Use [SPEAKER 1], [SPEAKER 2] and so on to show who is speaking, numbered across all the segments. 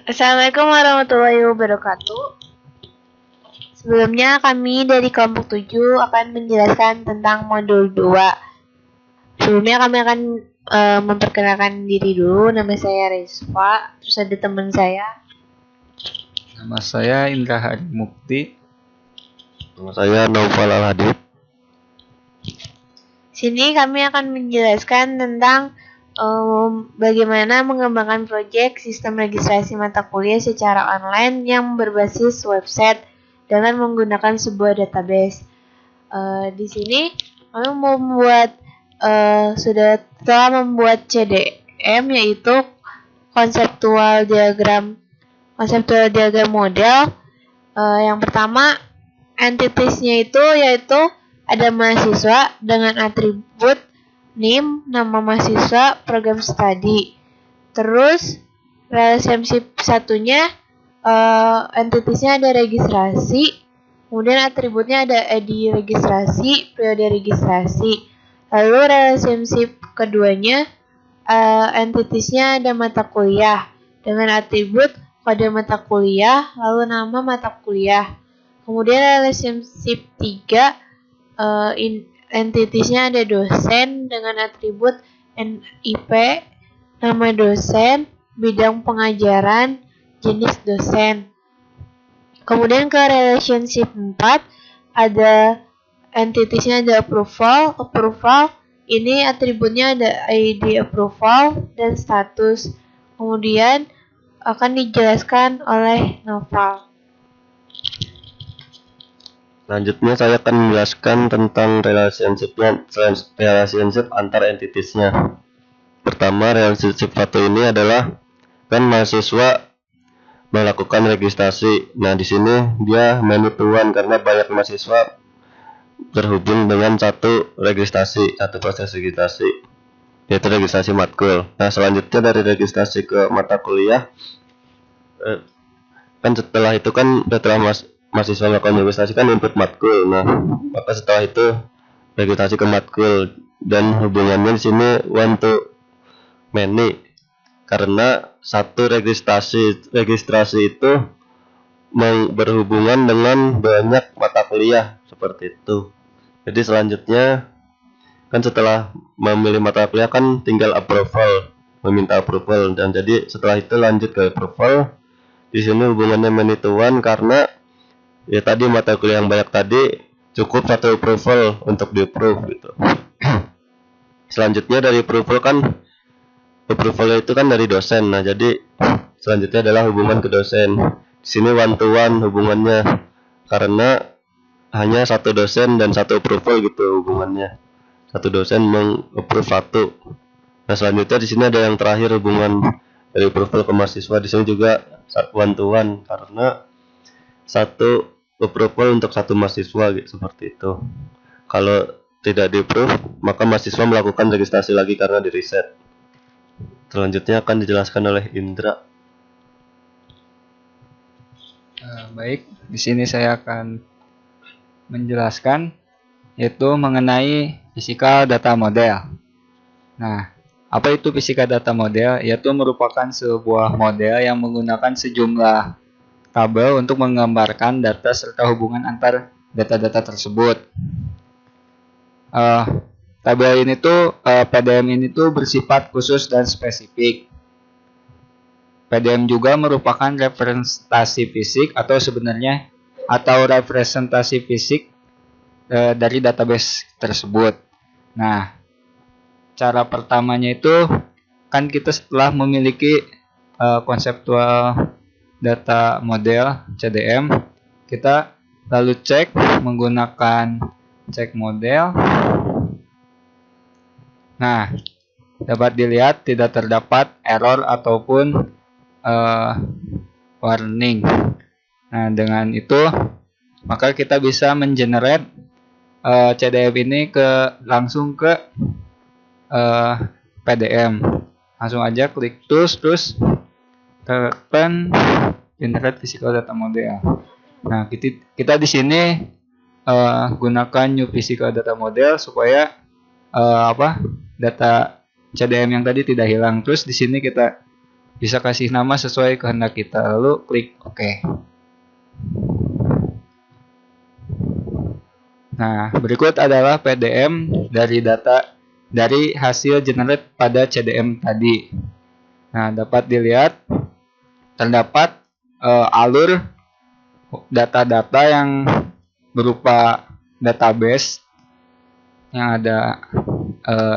[SPEAKER 1] Assalamualaikum warahmatullahi wabarakatuh. Sebelumnya kami dari kelompok 7 akan menjelaskan tentang modul 2. Sebelumnya kami akan memperkenalkan diri dulu. Nama saya Rizfa, terus ada teman saya.
[SPEAKER 2] Nama saya Indra Hari Mukti.
[SPEAKER 3] Nama saya Naufal Al-Hadid.
[SPEAKER 1] Sini kami akan menjelaskan tentang bagaimana mengembangkan proyek sistem registrasi mata kuliah secara online yang berbasis website dengan menggunakan sebuah database. Di sini kami telah membuat CDM, yaitu konseptual diagram model. Yang pertama, entitiesnya yaitu ada mahasiswa dengan atribut NIM, nama mahasiswa, program studi. Terus relationship satunya, entitiesnya ada registrasi, kemudian atributnya ada ID registrasi, periode registrasi. Lalu relationship keduanya, entitiesnya ada mata kuliah dengan atribut kode mata kuliah, lalu nama mata kuliah. Kemudian relationship 3, entitiesnya ada dosen dengan atribut NIP, nama dosen, bidang pengajaran, jenis dosen. Kemudian ke relationship 4, ada entitiesnya ada approval, ini atributnya ada ID approval dan status. Kemudian akan dijelaskan oleh Noval.
[SPEAKER 3] Selanjutnya saya akan menjelaskan tentang relationship antar entitiesnya. Pertama, relationship satu ini adalah kan mahasiswa melakukan registrasi. Nah, di sini dia many to one karena banyak mahasiswa terhubung dengan satu proses registrasi, yaitu registrasi matkul. Nah, selanjutnya dari registrasi ke mata kuliah, kan setelah itu kan setelah mahasiswa melakukan registrasi kan input matkul. Nah, maka setelah itu registrasi ke matkul, dan hubungannya di sini one to many karena satu registrasi itu berhubungan dengan banyak mata kuliah seperti itu. Jadi selanjutnya kan setelah memilih mata kuliah kan tinggal meminta approval, dan jadi setelah itu lanjut ke approval. Di sini hubungannya many to one karena ya tadi mata kuliah yang banyak tadi cukup satu approval untuk di-approve gitu. Selanjutnya dari approval itu kan dari dosen. Nah, jadi selanjutnya adalah hubungan ke dosen. Di sini one to one hubungannya karena hanya satu dosen dan satu approval gitu hubungannya. Satu dosen meng-approve satu. Nah, selanjutnya di sini ada yang terakhir, hubungan dari approval ke mahasiswa. Di sini juga one to one karena satu approval untuk satu mahasiswa gitu, seperti itu. Kalau tidak di-approve, maka mahasiswa melakukan registrasi lagi karena di-reset. Selanjutnya akan dijelaskan oleh Indra.
[SPEAKER 2] Baik, di sini saya akan menjelaskan yaitu mengenai physical data model. Nah, apa itu physical data model? Yaitu merupakan sebuah model yang menggunakan sejumlah tabel untuk menggambarkan data serta hubungan antar data-data tersebut. Tabel ini PDM ini bersifat khusus dan spesifik. PDM juga merupakan representasi fisik atau representasi fisik dari database tersebut. Nah, cara pertamanya itu kan kita setelah memiliki konseptual data model CDM, kita lalu cek menggunakan cek model. Nah, dapat dilihat tidak terdapat error ataupun warning. Nah, dengan itu maka kita bisa mengenerate CDM ini langsung ke PDM. Langsung aja klik tools, terus tekan generate physical data model. Nah, kita di sini gunakan new physical data model supaya data CDM yang tadi tidak hilang. Terus di sini kita bisa kasih nama sesuai kehendak kita, lalu klik OK. Nah, berikut adalah PDM dari hasil generate pada CDM tadi. Nah, dapat dilihat terdapat alur data-data yang berupa database yang ada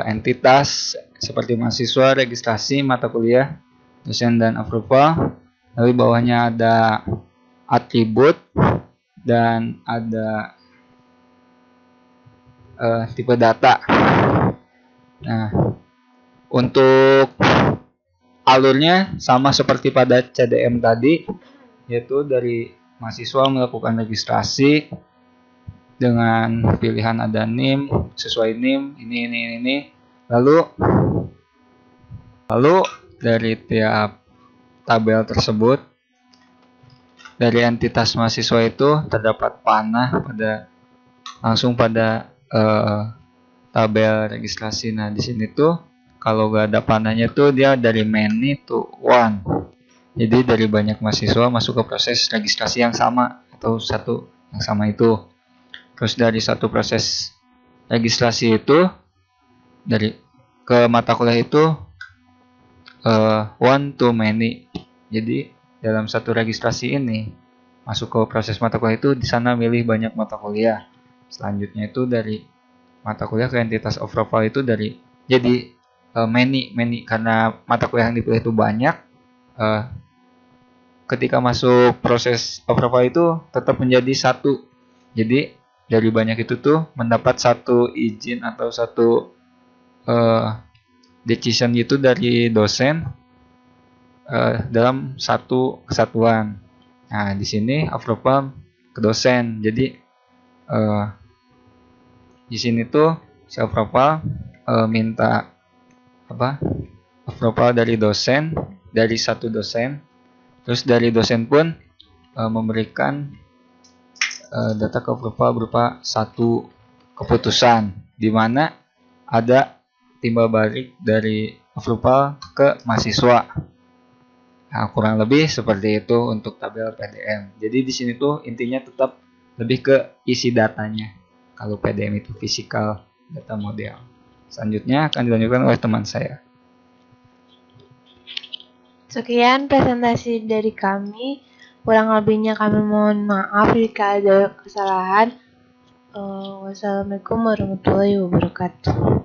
[SPEAKER 2] entitas seperti mahasiswa, registrasi, mata kuliah, dosen, dan approval. Lalu bawahnya ada atribut dan ada tipe data. Nah, untuk alurnya sama seperti pada CDM tadi, yaitu dari mahasiswa melakukan registrasi dengan pilihan ada NIM, sesuai NIM, ini. Lalu dari tiap tabel tersebut, dari entitas mahasiswa itu terdapat panah langsung pada tabel registrasi. Nah, di sini tuh kalau gak ada panahnya tuh dia dari many to one. Jadi dari banyak mahasiswa masuk ke proses registrasi yang sama atau satu yang sama itu. Terus dari satu proses registrasi itu dari ke mata kuliah itu one to many. Jadi dalam satu registrasi ini masuk ke proses mata kuliah itu di sana milih banyak mata kuliah. Selanjutnya itu dari mata kuliah ke entitas of profile itu dari jadi many karena mata kuliah yang dipilih itu banyak. Ketika masuk proses of profile itu tetap menjadi satu. Jadi dari banyak itu tuh mendapat satu izin atau satu decision itu dari dosen dalam satu kesatuan. Nah, di sini approval ke dosen. Jadi di sini tuh si approval minta approval dari dosen, dari satu dosen. Terus dari dosen pun memberikan data ke approval berupa satu keputusan, di mana ada timbal balik dari approval ke mahasiswa. Nah, kurang lebih seperti itu untuk tabel PDM. Jadi di sini tuh intinya tetap lebih ke isi datanya. Kalau PDM itu physical data model. Selanjutnya akan dilanjutkan oleh teman saya.
[SPEAKER 1] Sekian presentasi dari kami. Kurang lebihnya kami mohon maaf jika ada kesalahan. Wassalamualaikum warahmatullahi wabarakatuh.